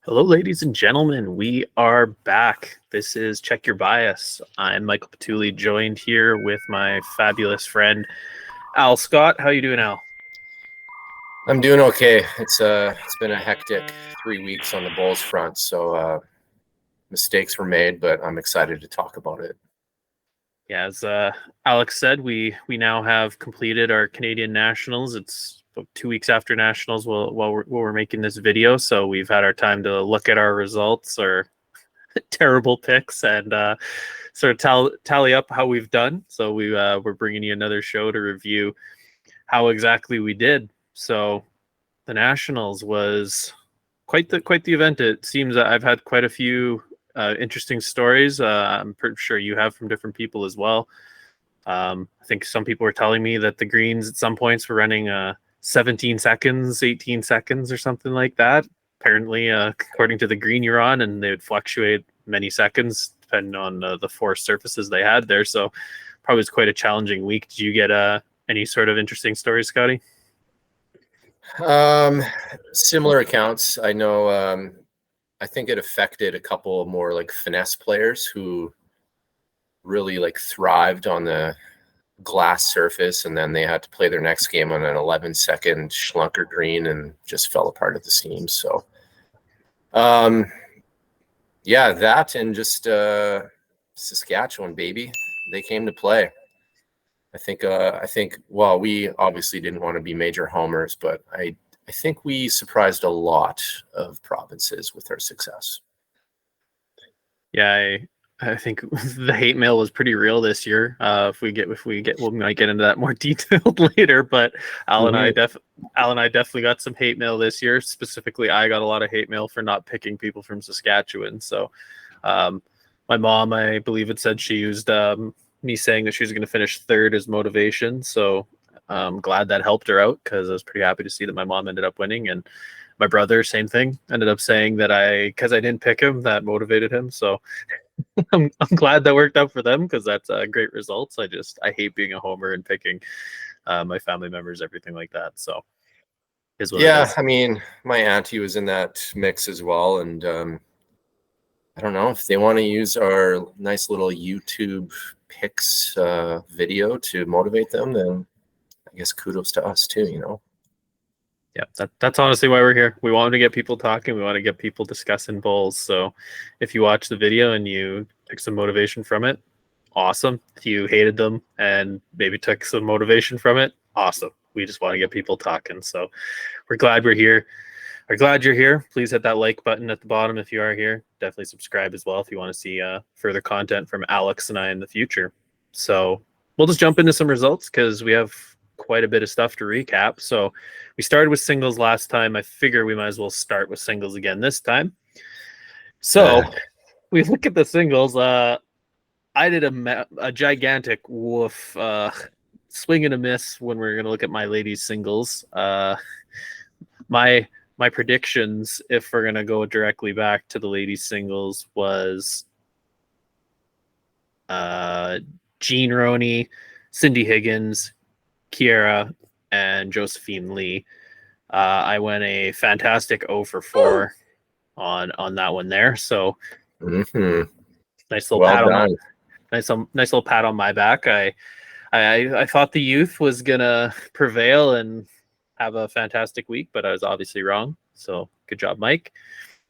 Hello, ladies and gentlemen. We are back. This is Check Your Bias. I'm Michael Pituley, joined here with my fabulous friend, Al Scott. How you doing, Al? I'm doing okay. It's been a hectic 3 weeks on the Bulls front, so mistakes were made, but I'm excited to talk about it. Yeah, as Alex said, we now have completed our Canadian Nationals. It's about 2 weeks after Nationals while we're making this video, so we've had our time to look at our results, our terrible picks, and sort of tally up how we've done. So we're bringing you another show to review how exactly we did. So the Nationals was quite the event. It seems that I've had quite a few interesting stories. I'm pretty sure you have from different people as well. I think some people were telling me that the greens at some points were running 17 seconds, 18 seconds, or something like that. Apparently, according to the green you're on, and they would fluctuate many seconds depending on the four surfaces they had there. So probably was quite a challenging week. Did you get any sort of interesting stories, Scotty? Similar accounts. I know. I think it affected a couple more like finesse players who really like thrived on the glass surface, and then they had to play their next game on an 11-second schlunker green and just fell apart at the seams. So, yeah, that and just Saskatchewan, baby, they came to play. I think. Well, we obviously didn't want to be major homers, but I think we surprised a lot of provinces with our success. Yeah, I think the hate mail was pretty real this year. If we get, we might get into that more detailed later. But Al and I definitely got some hate mail this year. Specifically, I got a lot of hate mail for not picking people from Saskatchewan. So, my mom, I believe it said she used me saying that she was going to finish third as motivation. So I'm glad that helped her out, because I was pretty happy to see that my mom ended up winning. And my brother, same thing, ended up saying that because I didn't pick him, that motivated him. So I'm glad that worked out for them, because that's great results. I hate being a homer and picking my family members, everything like that. So is what it is. I mean, my auntie was in that mix as well, and I don't know if they want to use our nice little YouTube picks video to motivate them, then I guess kudos to us too, you know. Yeah, that's honestly why we're here. We want to get people talking. We want to get people discussing Bulls. So if you watch the video and you took some motivation from it, awesome. If you hated them and maybe took some motivation from it, awesome. We just want to get people talking. So we're glad we're here. We're glad you're here. Please hit that like button at the bottom if you are here. Definitely subscribe as well if you want to see further content from Alex and I in the future. So we'll just jump into some results, because we have quite a bit of stuff to recap. So we started with singles last time. I figure we might as well start with singles again this time. So we look at the singles. I did a gigantic woof swing and a miss when we're going to look at my ladies singles. My predictions, if we're going to go directly back to the ladies singles, was Jean Roney, Cindy Higgins, Kiera, and Josephine Lee. I went a fantastic 0 for 4 on that one there. So nice little pat on nice little pat on my back. I thought the youth was gonna prevail and have a fantastic week, but I was obviously wrong. So good job, Mike.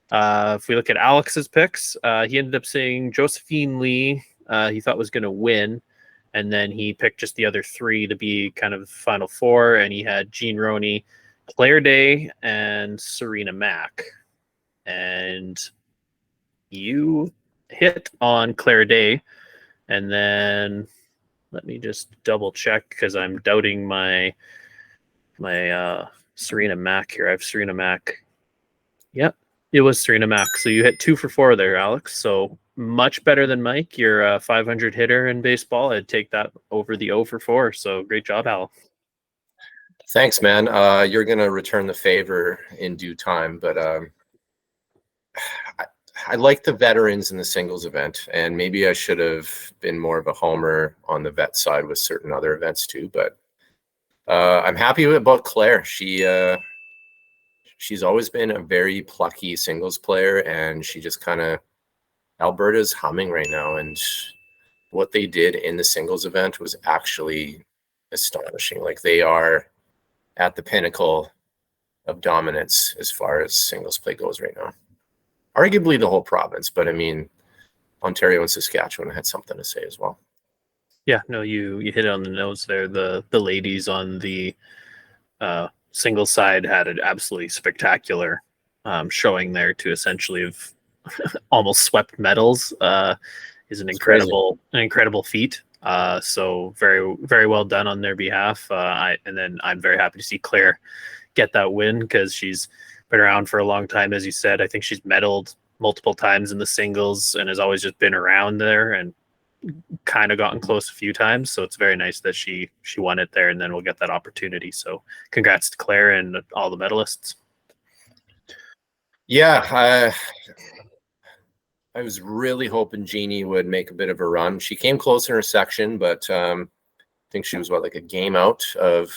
If we look at Alex's picks, he ended up saying Josephine Lee he thought was going to win, and then he picked just the other three to be kind of final four, and he had Jean Roney, Claire Day, and Serena Mack. And you hit on Claire Day, and then let me just double check, because I'm doubting my Serena Mack here. I have Serena Mack. Yep, it was Serena Mack. So you hit 2 for 4 there, Alex. So much better than Mike. You're a 500 hitter in baseball. I'd take that over the 0 for 4. So great job, Al. Thanks, man. You're going to return the favor in due time, but I like the veterans in the singles event, and maybe I should have been more of a homer on the vet side with certain other events too, but I'm happy about Claire. She she's always been a very plucky singles player, and she just kind of, Alberta's humming right now, and what they did in the singles event was actually astonishing. Like, they are at the pinnacle of dominance as far as singles play goes right now. Arguably the whole province, but I mean, Ontario and Saskatchewan had something to say as well. Yeah, no, you hit it on the nose there. The ladies on the singles side had an absolutely spectacular showing there to essentially have almost swept medals. Is an incredible feat. So very, very well done on their behalf. I'm very happy to see Claire get that win, because she's been around for a long time, as you said. I think she's medaled multiple times in the singles and has always just been around there and kind of gotten close a few times. So it's very nice that she won it there, and then we'll get that opportunity. So congrats to Claire and all the medalists. Yeah, I was really hoping Jeannie would make a bit of a run. She came close in her section, but I think she was like a game out of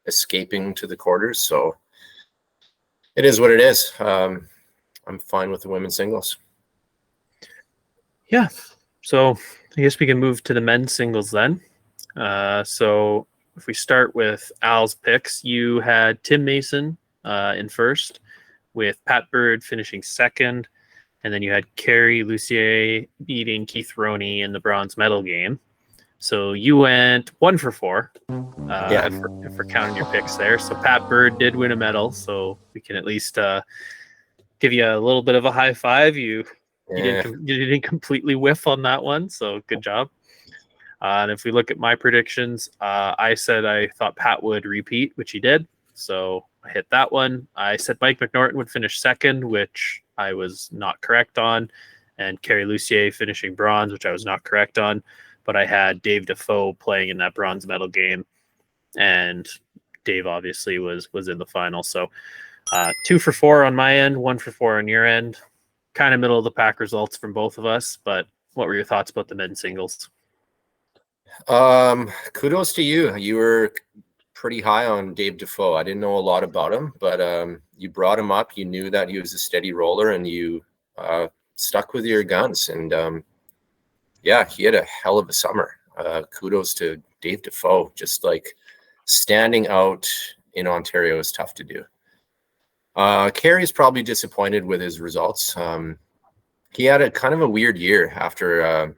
escaping to the quarters. So it is what it is. I'm fine with the women's singles. Yeah. So I guess we can move to the men's singles then. So if we start with Al's picks, you had Tim Mason in first, with Pat Bird finishing second. And then you had Carrie Lucier beating Keith Roney in the bronze medal game. So you went 1 for 4 if we're counting your picks there. So Pat Bird did win a medal, so we can at least give you a little bit of a high five. You didn't completely whiff on that one, so good job. And if we look at my predictions, I said I thought Pat would repeat, which he did. So I hit that one. I said Mike McNorton would finish second, which I was not correct on, and Carrie Lucier finishing bronze, which I was not correct on. But I had Dave Defoe playing in that bronze medal game, and Dave obviously was in the final. So 2 for 4 on my end, 1 for 4 on your end. Kind of middle of the pack results from both of us. But what were your thoughts about the men's singles? Kudos to you. You were pretty high on Dave Defoe. I didn't know a lot about him, but you brought him up. You knew that he was a steady roller, and you stuck with your guns. And yeah, he had a hell of a summer. Kudos to Dave Defoe. Just like standing out in Ontario is tough to do. Carrie's probably disappointed with his results. He had a kind of a weird year after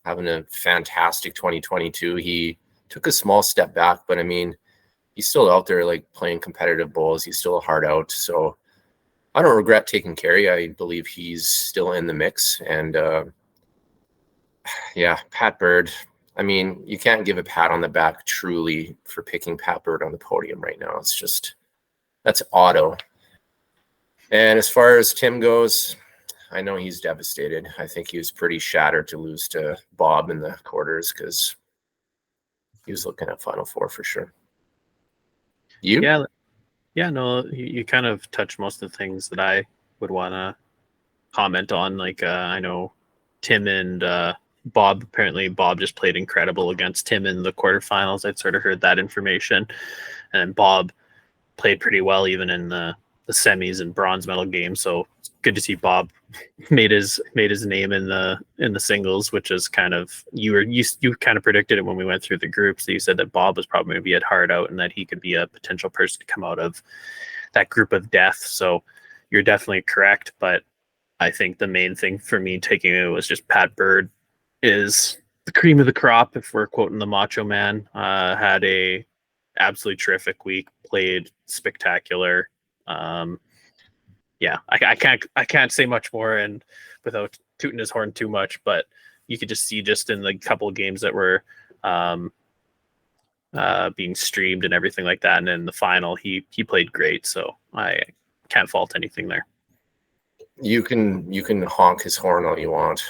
having a fantastic 2022. He took a small step back, but I mean, he's still out there like playing competitive bowls. He's still a hard out. So I don't regret taking Carrie. I believe he's still in the mix. And yeah, Pat Bird. I mean, you can't give a pat on the back truly for picking Pat Bird on the podium right now. It's just, that's auto. And as far as Tim goes, I know he's devastated. I think he was pretty shattered to lose to Bob in the quarters, because he was looking at Final Four for sure. You? Yeah, no, you kind of touched most of the things that I would want to comment on. Like, I know Tim and Bob, apparently Bob just played incredible against Tim in the quarterfinals. I'd sort of heard that information. And Bob played pretty well even in the semis and bronze medal game. So it's good to see Bob made his name in the singles, which is kind of, you kind of predicted it when we went through the groups. So you said that Bob was probably going to be at hard out, and that he could be a potential person to come out of that group of death. So you're definitely correct. But I think the main thing for me taking it was just Pat Bird is the cream of the crop. If we're quoting the Macho Man, had a absolutely terrific week, played spectacular. Yeah, I can't say much more, and without tooting his horn too much, but you could just see just in the couple of games that were being streamed and everything like that, and in the final he played great. So I can't fault anything there. You can honk his horn all you want.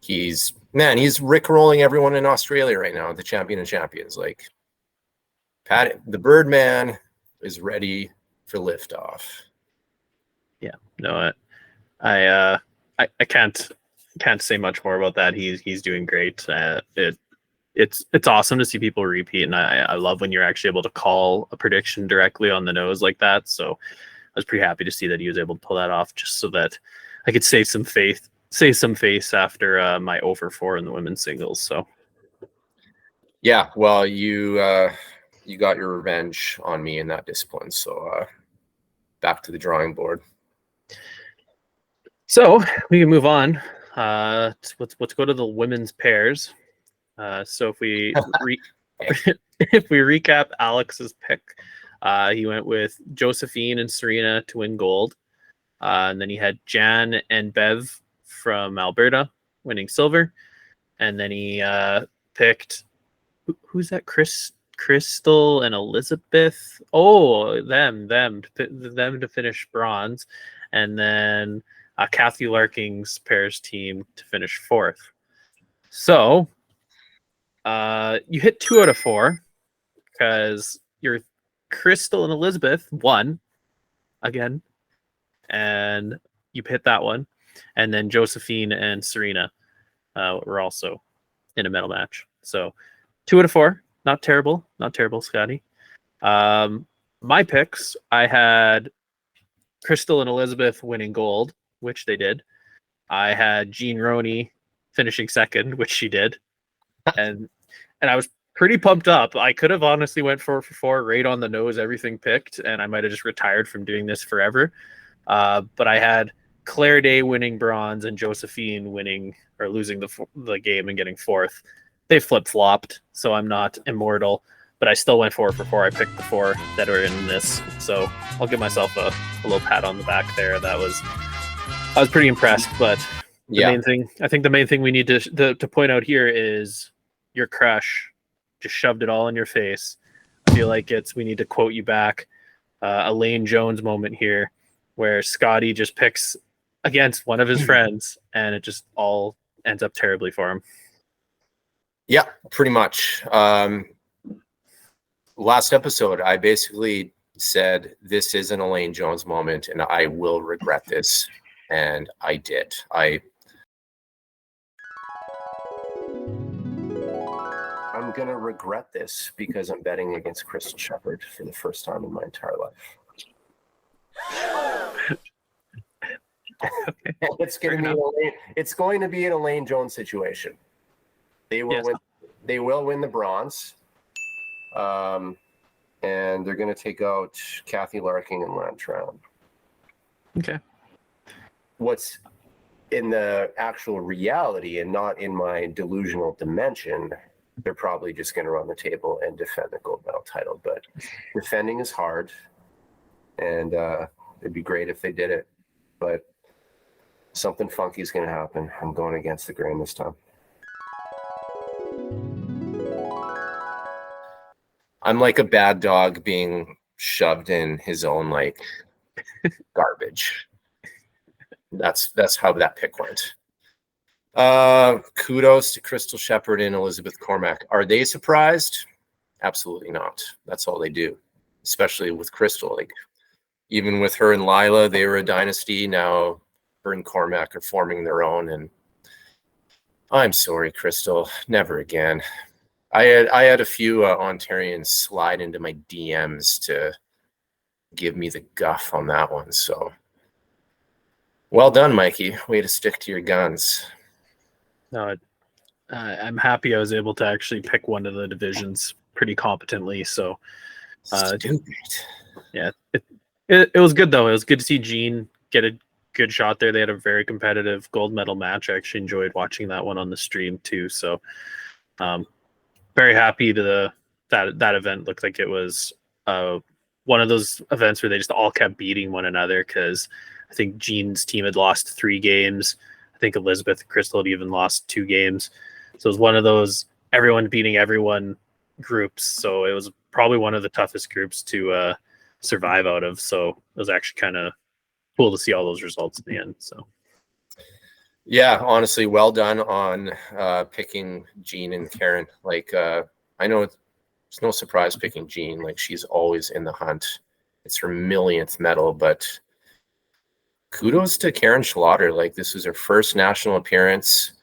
He's rickrolling everyone in Australia right now, the champion of champions. Like, Pat, the Birdman is ready for liftoff. Yeah, no, I can't say much more about that. He's doing great. it's awesome to see people repeat, and I love when you're actually able to call a prediction directly on the nose like that. So I was pretty happy to see that he was able to pull that off, just so that I could save some face after my over 4 in the women's singles. So yeah, well, you got your revenge on me in that discipline. So back to the drawing board. So we can move on. Let's go to the women's pairs. So if we if we recap Alex's pick, he went with Josephine and Serena to win gold, and then he had Jan and Bev from Alberta winning silver, and then he picked who's that? Crystal and Elizabeth. Oh, them to finish bronze, and then Kathy Larking's pairs team to finish 4th. So you hit 2 out of 4 because your Crystal and Elizabeth won again, and you hit that one, and then Josephine and Serena were also in a medal match. So 2 out of 4, not terrible, Scotty. My picks, I had Crystal and Elizabeth winning gold, which they did. I had Jean Roney finishing 2nd, which she did, and I was pretty pumped up. I could have honestly went 4 for 4, right on the nose, everything picked, and I might have just retired from doing this forever. But I had Claire Day winning bronze and Josephine winning or losing the game and getting 4th. They flip-flopped, so I'm not immortal, but I still went 4 for 4. I picked the 4 that are in this, so I'll give myself a little pat on the back there. I was pretty impressed, but the main thing we need to point out here is your crush just shoved it all in your face. I feel like we need to quote you back, Elaine Jones moment here, where Scotty just picks against one of his friends and it just all ends up terribly for him. Yeah, pretty much. Last episode, I basically said this is an Elaine Jones moment and I will regret this. And I did. I'm going to regret this because I'm betting against Crystal Shepherd for the first time in my entire life. Okay. It's going to be an Elaine Jones situation. They will win the bronze. And they're going to take out Kathy Larking and Lantran. Okay. What's in the actual reality and not in my delusional dimension, they're probably just going to run the table and defend the gold medal title. But defending is hard, and it'd be great if they did it. But something funky is going to happen. I'm going against the grain this time. I'm like a bad dog being shoved in his own like garbage. That's how that pick went. Kudos to Crystal Shepherd and Elizabeth Cormack. Are they surprised? Absolutely not. That's all they do, especially with Crystal. Like, even with her and Lila, they were a dynasty. Now her and Cormack are forming their own. And I'm sorry, Crystal, never again. I had a few Ontarians slide into my DMs to give me the guff on that one. So well done, Mikey. Way to stick to your guns. No, I'm happy I was able to actually pick one of the divisions pretty competently. So, stupid. Yeah, it was good though. It was good to see Jean get a good shot there. They had a very competitive gold medal match. I actually enjoyed watching that one on the stream too. So, very happy to that event. Looked like it was one of those events where they just all kept beating one another, because I think Jean's team had lost 3 games. I think Elizabeth and Crystal had even lost 2 games. So it was one of those everyone beating everyone groups. So it was probably one of the toughest groups to survive out of. So it was actually kind of cool to see all those results in the end. So yeah, honestly, well done on picking Jean and Karen. Like, I know it's no surprise picking Jean. Like, she's always in the hunt. It's her millionth medal, but kudos to Karen Schlatter. Like, this was her first national appearance.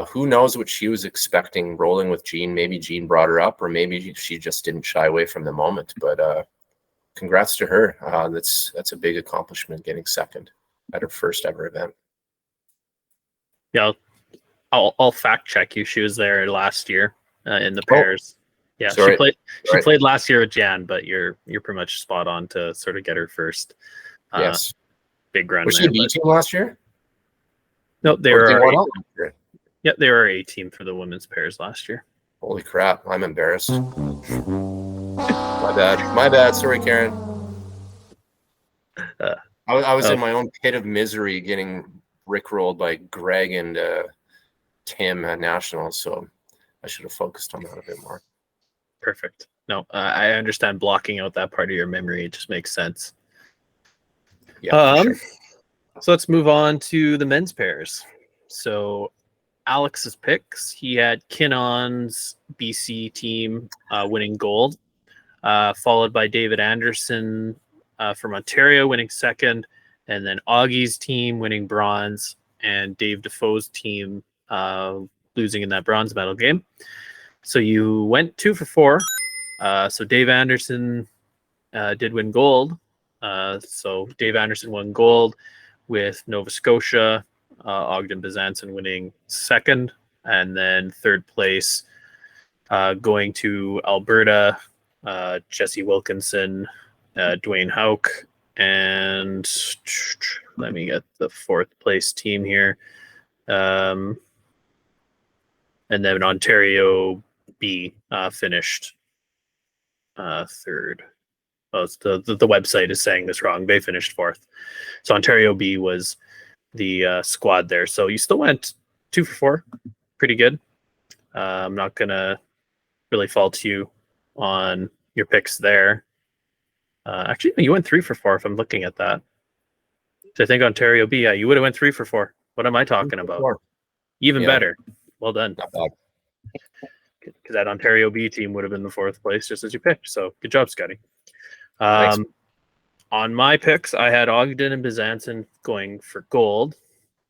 Who knows what she was expecting rolling with Jean? Maybe Jean brought her up, or maybe she just didn't shy away from the moment. But congrats to her. That's a big accomplishment, getting second at her first ever event. Yeah, I'll fact check you. She was there last year in the pairs. Yeah, sorry. She played last year with Jan, but you're pretty much spot on to sort of get her first. Yes. Big run. Was she a B team last year? No, they were. Yeah, they were A team for the women's pairs last year. Holy crap! I'm embarrassed. My bad. Sorry, Karen. I was in my own pit of misery, getting rickrolled by Greg and Tim at Nationals, so I should have focused on that a bit more. Perfect. No, I understand blocking out that part of your memory. It just makes sense. Yeah. Sure. So let's move on to the men's pairs. So Alex's picks, he had Kinnon's BC team winning gold, followed by David Anderson from Ontario winning second, and then Augie's team winning bronze, and Dave Defoe's team losing in that bronze medal game. So you went 2 for 4. So Dave Anderson did win gold. So Dave Anderson won gold with Nova Scotia, Ogden Besançon winning second, and then third place going to Alberta, Jesse Wilkinson, Dwayne Hauk, and let me get the fourth place team here. And then Ontario B finished third. Oh, the website is saying this wrong. They finished fourth. So Ontario B was the squad there. So you still went 2 for 4. Pretty good. I'm not going to really fault you on your picks there. Actually, you went 3 for 4 if I'm looking at that. So I think Ontario B, yeah, you would have went 3 for 4. What am I talking about? Even better. Well done. Not bad. Because that Ontario B team would have been the fourth place just as you picked. So good job, Scotty. On my picks, I had Ogden and Besançon going for gold.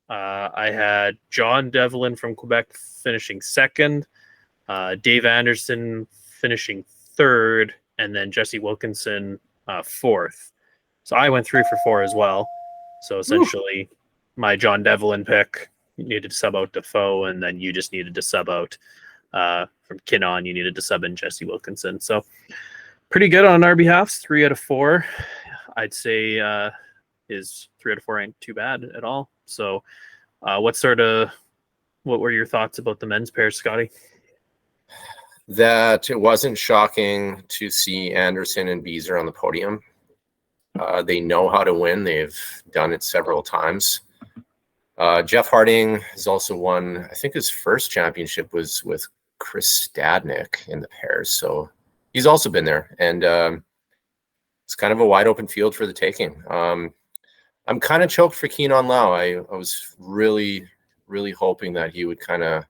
I had John Devlin from Quebec finishing second, Dave Anderson finishing third, and then Jesse Wilkinson fourth. So I went 3 for 4 as well. So essentially, my John Devlin pick needed to sub out Defoe, and then you just needed to sub out from Kinnon. You needed to sub in Jesse Wilkinson. So pretty good on our behalfs. 3 out of 4. I'd say his 3 out of 4 ain't too bad at all. So what were your thoughts about the men's pair, Scotty? That it wasn't shocking to see Anderson and Beezer on the podium. They know how to win. They've done it several times. Jeff Harding has also won, I think his first championship was with Chris Stadnick in the pairs. So he's also been there. And it's kind of a wide open field for the taking. I'm kind of choked for Keenan Lau. I was really, really hoping that he would kind of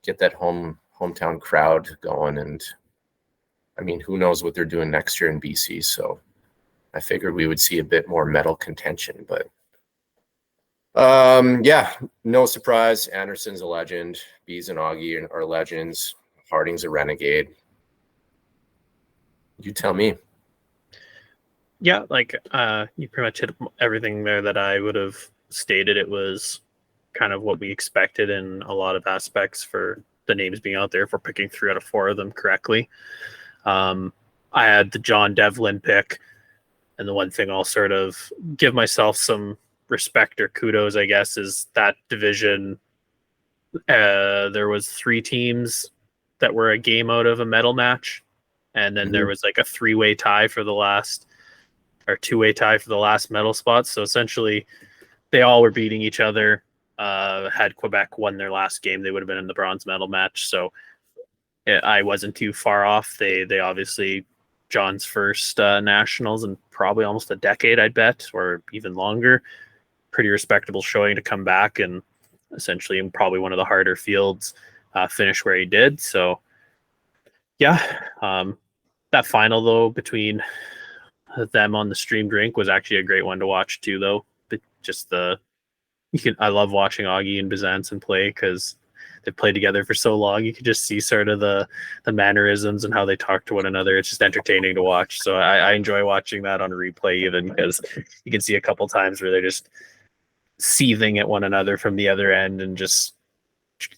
get that hometown crowd going. And I mean, who knows what they're doing next year in BC. So I figured we would see a bit more medal contention, but yeah, no surprise. Anderson's a legend. Bees and Augie are legends. Harding's a renegade. You tell me. Yeah, like you pretty much hit everything there that I would have stated. It was kind of what we expected in a lot of aspects for the names being out there, if we're picking 3 out of 4 of them correctly. I had the John Devlin pick, and the one thing I'll sort of give myself some respect or kudos, I guess, is that division. There was 3 teams that were a game out of a medal match, and then there was like a 3-way tie for the last, or 2-way tie for the last medal spot. So essentially, they all were beating each other. Had Quebec won their last game, they would have been in the bronze medal match. So I wasn't too far off. They obviously, John's first nationals in probably almost a decade, I'd bet, or even longer. Pretty respectable showing to come back and essentially in probably one of the harder fields finish where he did. So yeah, that final though between them on the stream drink was actually a great one to watch too, though. But just the I love watching Augie and Bizanson play because they've played together for so long. You can just see sort of the mannerisms and how they talk to one another. It's just entertaining to watch. So I enjoy watching that on a replay, even because you can see a couple times where they're just seething at one another from the other end and just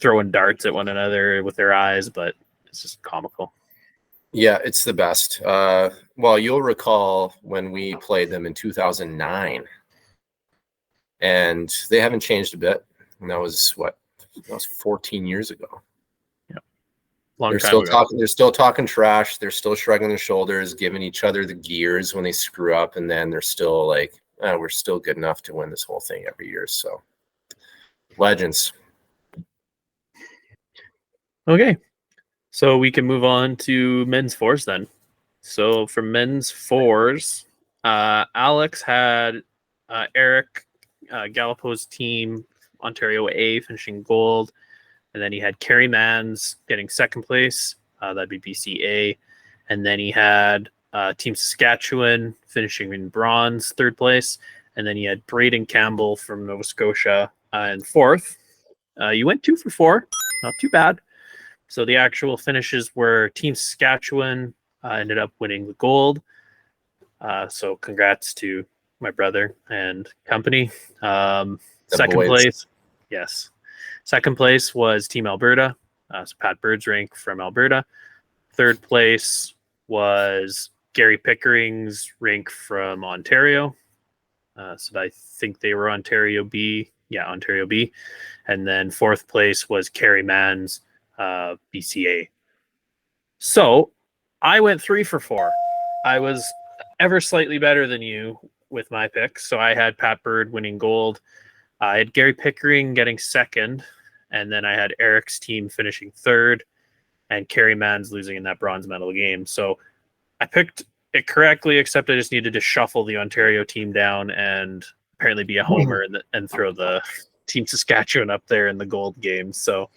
throwing darts at one another with their eyes, but it's just comical. Yeah, it's the best. Well, you'll recall when we played them in 2009, and they haven't changed a bit. And that was 14 years ago. Yeah, long they're time still ago. talking. They're still talking trash. They're still shrugging their shoulders, giving each other the gears when they screw up, and then they're still like, "We're still good enough to win this whole thing every year." So, legends. Okay, so we can move on to men's fours then. So for men's fours, Alex had Eric Gallipo's team, Ontario A, finishing gold. And then he had Kerry Mans getting second place. That'd be BCA. And then he had Team Saskatchewan finishing in bronze, third place. And then he had Braden Campbell from Nova Scotia in fourth. You went 2 for 4. Not too bad. So the actual finishes were Team Saskatchewan ended up winning the gold. So congrats to my brother and company. Second place, yes. Second place was Team Alberta. So Pat Birdsrank from Alberta. Third place was Gary Pickering's rink from Ontario. So I think they were Ontario B. Yeah, Ontario B. And then fourth place was Kerry Mann's BCA. So I went 3 for 4. I was ever slightly better than you with my picks. So I had Pat Bird winning gold. I had Gary Pickering getting second. And then I had Eric's team finishing third and Kerry Mann's losing in that bronze medal game. So I picked it correctly, except I just needed to shuffle the Ontario team down and apparently be a homer and throw the Team Saskatchewan up there in the gold game. So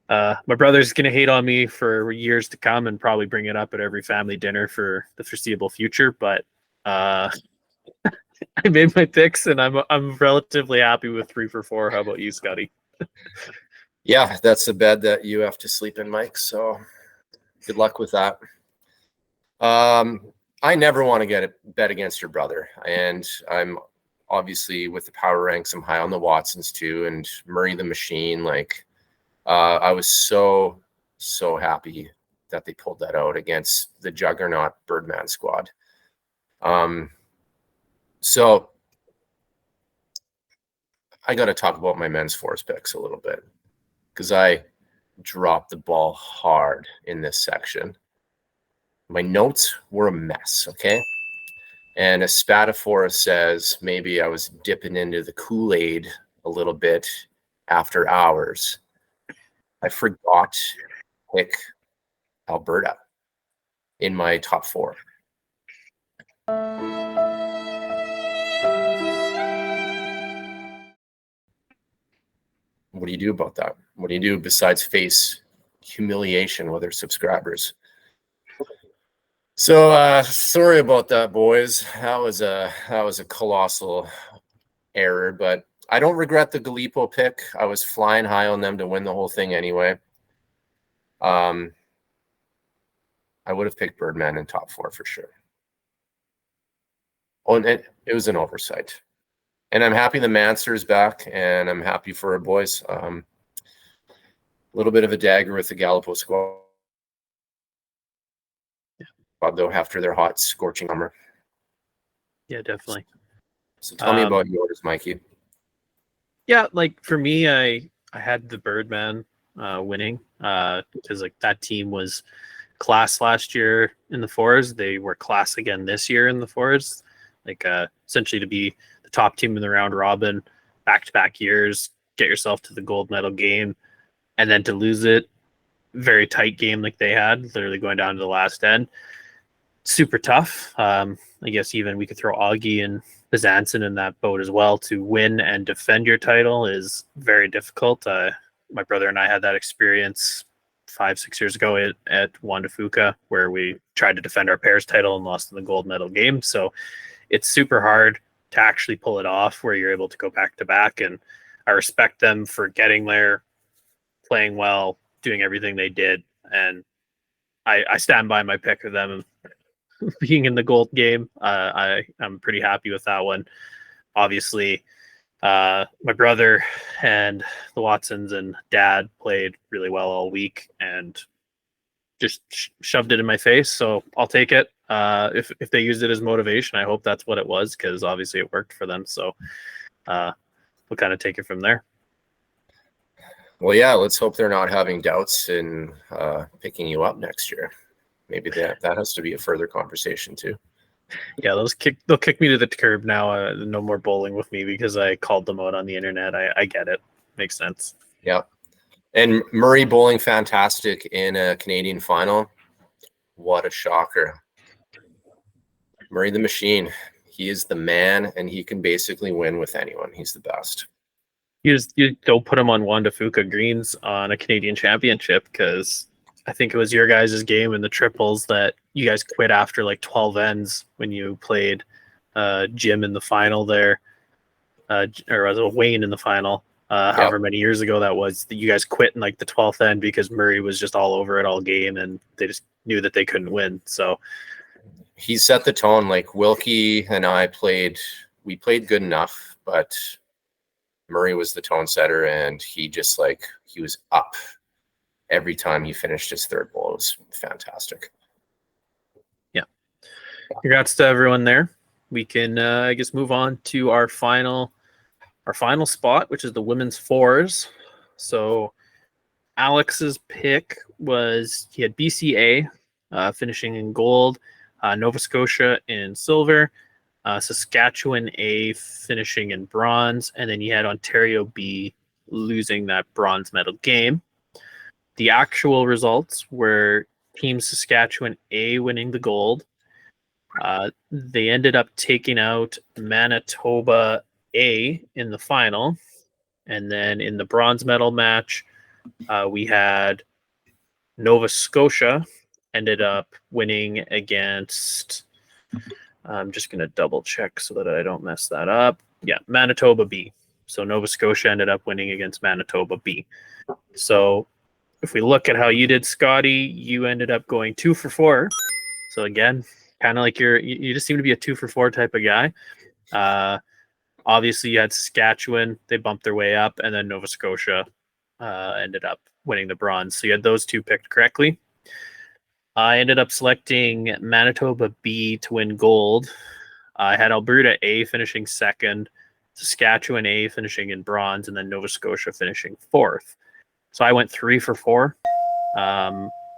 my brother's going to hate on me for years to come and probably bring it up at every family dinner for the foreseeable future. But I made my picks and I'm relatively happy with 3 for 4. How about you, Scotty? Yeah, that's the bed that you have to sleep in, Mike. So good luck with that. I never want to get a bet against your brother. And I'm obviously with the power ranks, I'm high on the Watsons too. And Murray the Machine, like I was so happy that they pulled that out against the juggernaut Birdman squad. So I got to talk about my men's fours picks a little bit because I dropped the ball hard in this section. My notes were a mess, okay? And as Spataphora says, maybe I was dipping into the Kool-Aid a little bit after hours. I forgot to pick Alberta in my top 4. What do you do about that? What do you do besides face humiliation with their subscribers? So sorry about that, boys. That was a colossal error, but I don't regret the Gallipo pick. I was flying high on them to win the whole thing anyway. I would have picked Birdman in top 4 for sure. Oh, and it was an oversight. And I'm happy the Manser is back, and I'm happy for our boys. A little bit of a dagger with the Gallipo squad, though, after their hot, scorching summer. Yeah, definitely. So tell me about yours, Mikey. Yeah, like for me, I had the Birdman winning because like that team was class last year in the fours. They were class again this year in the fours. Like essentially to be the top team in the round robin, back-to-back years, get yourself to the gold medal game, and then to lose it, very tight game like they had, literally going down to the last end. Super tough. I guess even we could throw Augie and Bizanson in that boat as well. To win and defend your title is very difficult. My brother and I had that experience 5-6 years ago at Wanda Fuka, where we tried to defend our pairs title and lost in the gold medal game. So it's super hard to actually pull it off where you're able to go back to back. And I respect them for getting there, playing well, doing everything they did. And I stand by my pick of them being in the gold game. I'm pretty happy with that one. Obviously, my brother and the Watsons and dad played really well all week and just shoved it in my face. So I'll take it. If they used it as motivation, I hope that's what it was, because obviously it worked for them. So we'll kind of take it from there. Well, yeah, let's hope they're not having doubts in picking you up next year. Maybe that has to be a further conversation too. Yeah, they'll kick me to the curb now. No more bowling with me because I called them out on the internet. I get it. Makes sense. Yeah. And Murray bowling fantastic in a Canadian final. What a shocker. Murray the Machine. He is the man, and he can basically win with anyone. He's the best. You don't put him on Wanda Fuca greens on a Canadian championship, because I think it was your guys' game in the triples that you guys quit after like 12 ends when you played Jim in the final there, or was it Wayne in the final, however many years ago that was, that you guys quit in like the 12th end because Murray was just all over it all game and they just knew that they couldn't win. So he set the tone. Like Wilkie and I played good enough, but Murray was the tone setter, and he was up every time he finished his third bowl. It was fantastic. Yeah. Congrats to everyone there. We can, I guess, move on to our final spot, which is the women's fours. So Alex's pick was, he had BCA finishing in gold, Nova Scotia in silver, Saskatchewan A finishing in bronze, and then you had Ontario B losing that bronze medal game. The actual results were Team Saskatchewan A winning the gold. They ended up taking out Manitoba A in the final. And then in the bronze medal match, we had Nova Scotia ended up winning against, I'm just going to double check so that I don't mess that up. Yeah, Manitoba B. So Nova Scotia ended up winning against Manitoba B. So if we look at how you did, Scotty, you ended up going 2 for 4. So again, kind of like you just seem to be a 2 for 4 type of guy. Obviously, you had Saskatchewan; they bumped their way up, and then Nova Scotia ended up winning the bronze. So you had those two picked correctly. I ended up selecting Manitoba B to win gold. I had Alberta A finishing second, Saskatchewan A finishing in bronze, and then Nova Scotia finishing fourth. So I went 3 for 4.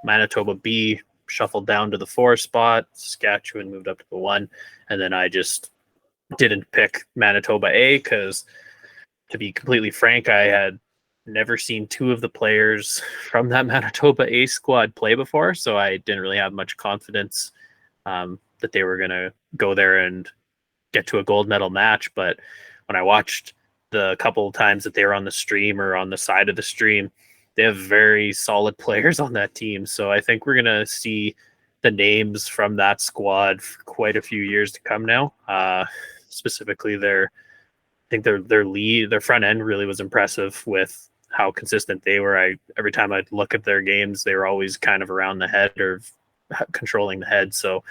Manitoba B shuffled down to the 4 spot. Saskatchewan moved up to the 1. And then I just didn't pick Manitoba A because, to be completely frank, I had never seen 2 of the players from that Manitoba A squad play before. So I didn't really have much confidence that they were going to go there and get to a gold medal match. But when I watched the couple of times that they were on the stream or on the side of the stream, they have very solid players on that team. So I think we're going to see the names from that squad for quite a few years to come now. Specifically, I think their front end really was impressive with how consistent they were. Every time I'd look at their games, they were always kind of around the head or controlling the head. So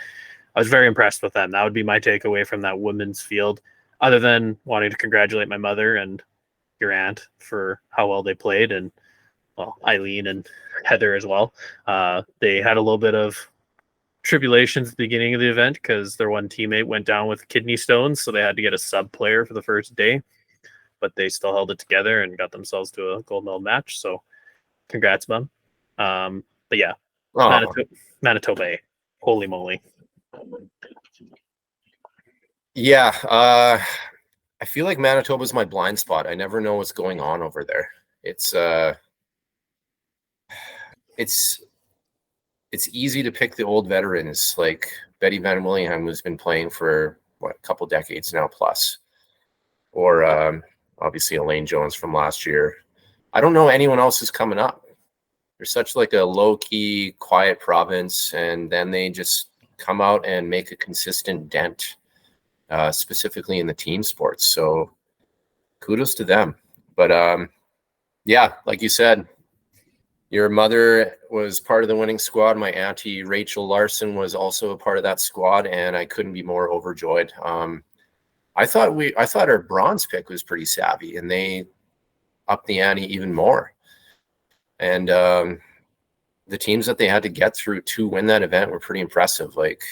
I was very impressed with them. That would be my takeaway from that women's field, other than wanting to congratulate my mother and your aunt for how well they played, and Eileen and Heather as well. They had a little bit of tribulations at the beginning of the event because their one teammate went down with kidney stones, so they had to get a sub player for the first day, but they still held it together and got themselves to a gold medal match. So congrats, Mom. But yeah, Manitoba A. Holy moly. Yeah, I feel like Manitoba's my blind spot. I never know what's going on over there. It's easy to pick the old veterans like Betty Van Willingham, who's been playing for a couple decades now plus, or obviously Elaine Jones from last year. I don't know anyone else who's coming up. They're such like a low-key, quiet province, and then they just come out and make a consistent dent. specifically in the team sports. So kudos to them. But yeah, like you said, your mother was part of the winning squad. My auntie Rachel Larson was also a part of that squad, and I couldn't be more overjoyed. I thought our bronze pick was pretty savvy, and they upped the ante even more. And the teams that they had to get through to win that event were pretty impressive. Like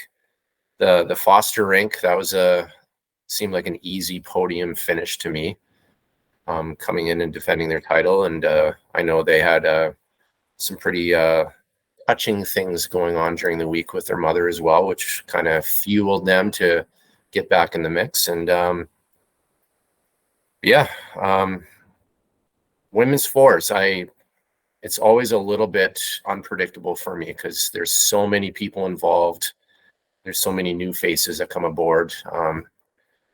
the Foster rink, that was seemed like an easy podium finish to me, coming in and defending their title. And I know they had some pretty touching things going on during the week with their mother as well, which kind of fueled them to get back in the mix. And women's fours, it's always a little bit unpredictable for me because there's so many people involved. There's so many new faces that come aboard.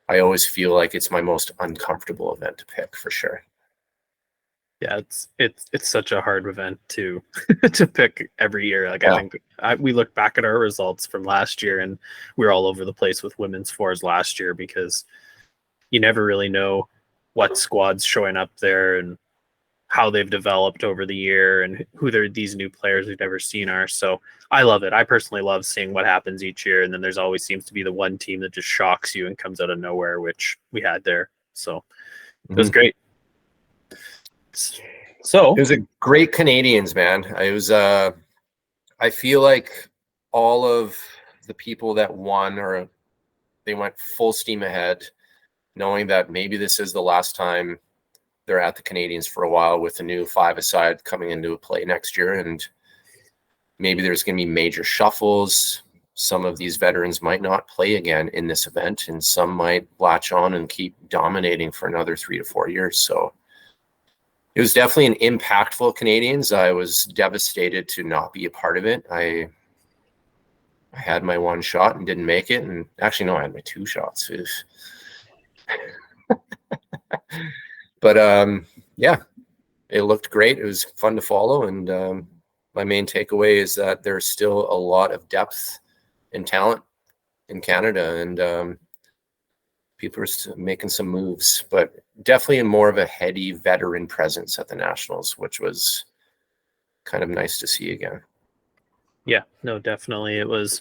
I always feel like it's my most uncomfortable event to pick for sure. Yeah, it's such a hard event to to pick every year. Like, yeah. I think we look back at our results from last year, and we were all over the place with women's fours last year because you never really know what squad's showing up there and how they've developed over the year and who these new players we've never seen are. So I love it. I personally love seeing what happens each year, and then there's always seems to be the one team that just shocks you and comes out of nowhere, which we had there. So it was great. So it was a great Canadians, man. It was I feel like all of the people that won, or they went full steam ahead, knowing that maybe this is the last time they're at the Canadians for a while, with the new 5-a-side coming into play next year. And maybe there's going to be major shuffles. Some of these veterans might not play again in this event, and some might latch on and keep dominating for another 3 to 4 years. So it was definitely an impactful Canadians. I was devastated to not be a part of it. I had my one shot and didn't make it. And actually, no, I had my 2 shots. But yeah, it looked great. It was fun to follow. And my main takeaway is that there's still a lot of depth and talent in Canada. And people are making some moves, but definitely more of a heady veteran presence at the Nationals, which was kind of nice to see again. Yeah, no, definitely. It was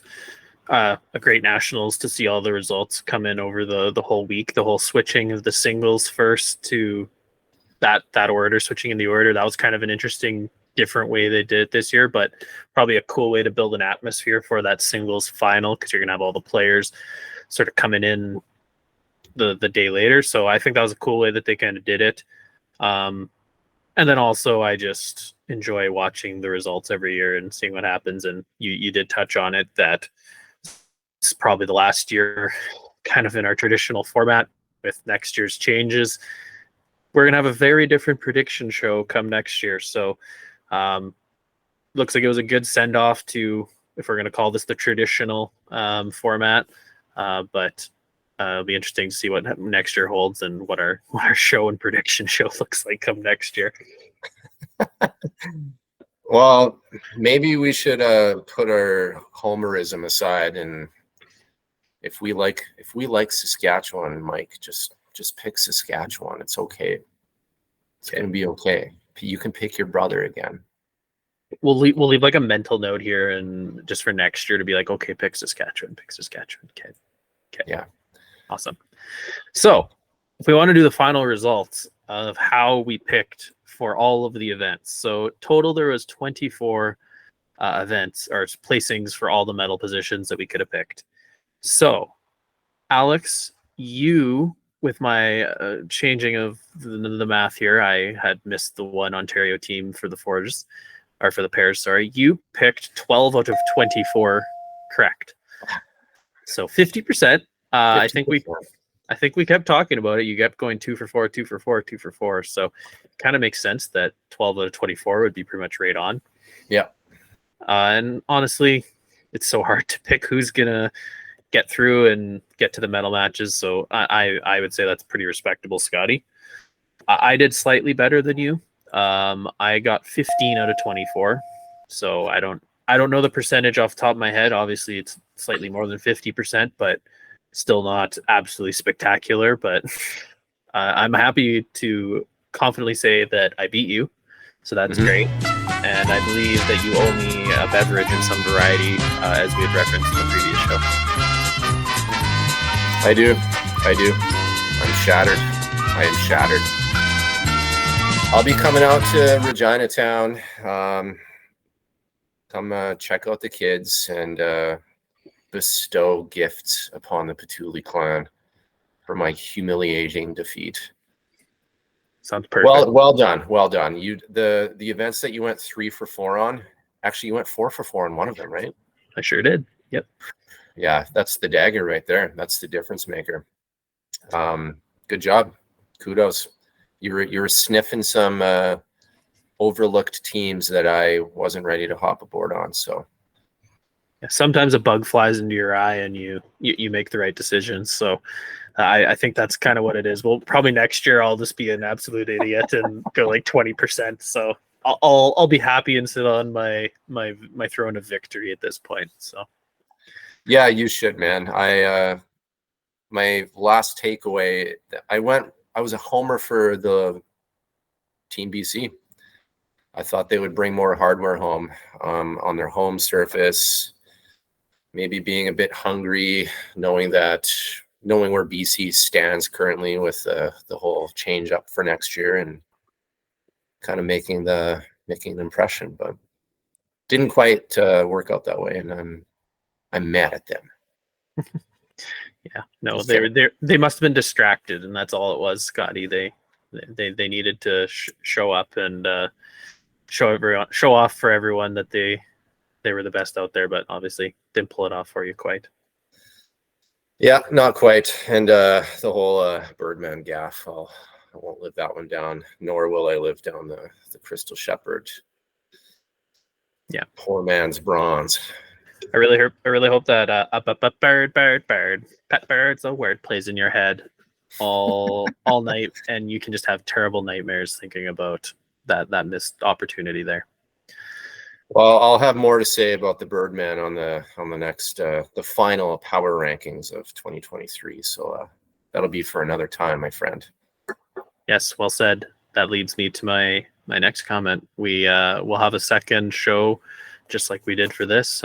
a great Nationals to see all the results come in over the whole week. The whole switching of the singles first to that order, switching in the order, that was kind of an interesting, different way they did it this year, but probably a cool way to build an atmosphere for that singles final, because you're going to have all the players sort of coming in the day later. So I think that was a cool way that they kind of did it. And then also I just enjoy watching the results every year and seeing what happens. And you did touch on it, that it's probably the last year kind of in our traditional format. With next year's changes, we're going to have a very different prediction show come next year. So looks like it was a good send off to, if we're going to call this the traditional format, but it'll be interesting to see what next year holds and what our show and prediction show looks like come next year. Well, maybe we should put our homerism aside, and if we like Saskatchewan, Mike, just pick Saskatchewan. It's okay. It's going to be okay. You can pick your brother again. We'll leave like a mental note here, and just for next year to be like, okay, pick Saskatchewan. Okay. Yeah. Awesome. So if we want to do the final results of how we picked for all of the events. So total, there was 24 events or placings for all the medal positions that we could have picked. So Alex, you, with my changing of the math here, I had missed the one Ontario team for the fours, or for the pairs, sorry. You picked 12 out of 24 correct. So 50%. I think we kept talking about it. You kept going 2 for 4, 2 for 4, 2 for 4. So it kind of makes sense that 12 out of 24 would be pretty much right on. Yeah. And honestly, it's so hard to pick who's going to get through and get to the medal matches. So I would say that's pretty respectable, Scotty. I did slightly better than you. I got 15 out of 24. So I don't know the percentage off the top of my head. Obviously, it's slightly more than 50%, but Still not absolutely spectacular, but I'm happy to confidently say that I beat you. So that's great. And I believe that you owe me a beverage in some variety, as we had referenced in the previous show. I do. I'm shattered. I am shattered. I'll be coming out to Regina Town. Come check out the kids and bestow gifts upon the Pituley clan for my humiliating defeat. Sounds perfect. Well done. You the events that you went 3 for 4 on. Actually, you went 4 for 4 on one of them, right? I sure did. Yep. Yeah, that's the dagger right there. That's the difference maker. Good job. Kudos. You were sniffing some overlooked teams that I wasn't ready to hop aboard on. So yeah, sometimes a bug flies into your eye and you make the right decisions. So I think that's kind of what it is. Well, probably next year I'll just be an absolute idiot and go like 20%. So I'll be happy and sit on my throne of victory at this point. So yeah, you should, man. My last takeaway, I was a homer for the Team BC. I thought they would bring more hardware home on their home surface, maybe being a bit hungry, knowing where BC stands currently with the whole change up for next year and kind of making an impression, but didn't quite work out that way. And I'm mad at them. Yeah, no, they must have been distracted, and that's all it was, Scotty. They needed to show up and show off for everyone that they were the best out there, but obviously didn't pull it off for you quite. Yeah, not quite. And the whole Birdman gaff, I won't live that one down, nor will I live down the Crystal Shepherd. Yeah, poor man's bronze. I really hope that bird pet bird's a word plays in your head all night, and you can just have terrible nightmares thinking about that missed opportunity there. Well, I'll have more to say about the Birdman on the next the final power rankings of 2023. So that'll be for another time, my friend. Yes, well said. That leads me to my next comment. We'll have a second show, just like we did for this.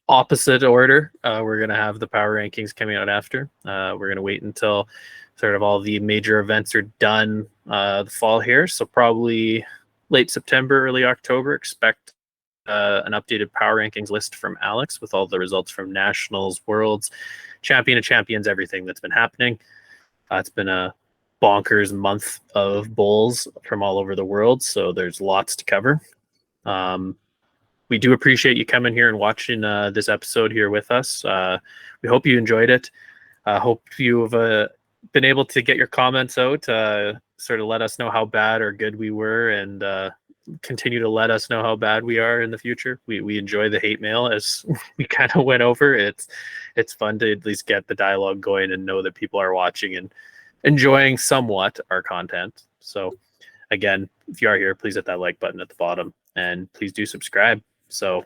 Opposite order. We're gonna have the power rankings coming out after. We're gonna wait until sort of all the major events are done the fall here. So probably late September, early October. Expect an updated power rankings list from Alex with all the results from Nationals, Worlds, Champion of Champions, everything that's been happening. It's been a bonkers month of bowls from all over the world, so there's lots to cover. We do appreciate you coming here and watching this episode here with us. We hope you enjoyed it. Hope you've been able to get your comments out, sort of let us know how bad or good we were, and continue to let us know how bad we are in the future. We enjoy the hate mail, as we kind of went over. It's fun to at least get the dialogue going and know that people are watching and enjoying somewhat our content. So again, if you are here, please hit that like button at the bottom and please do subscribe. So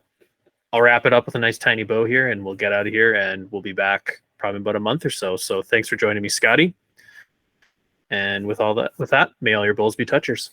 I'll wrap it up with a nice tiny bow here and we'll get out of here, and we'll be back probably about a month or so. So thanks for joining me, Scotty. And with that, may all your bowls be touchers.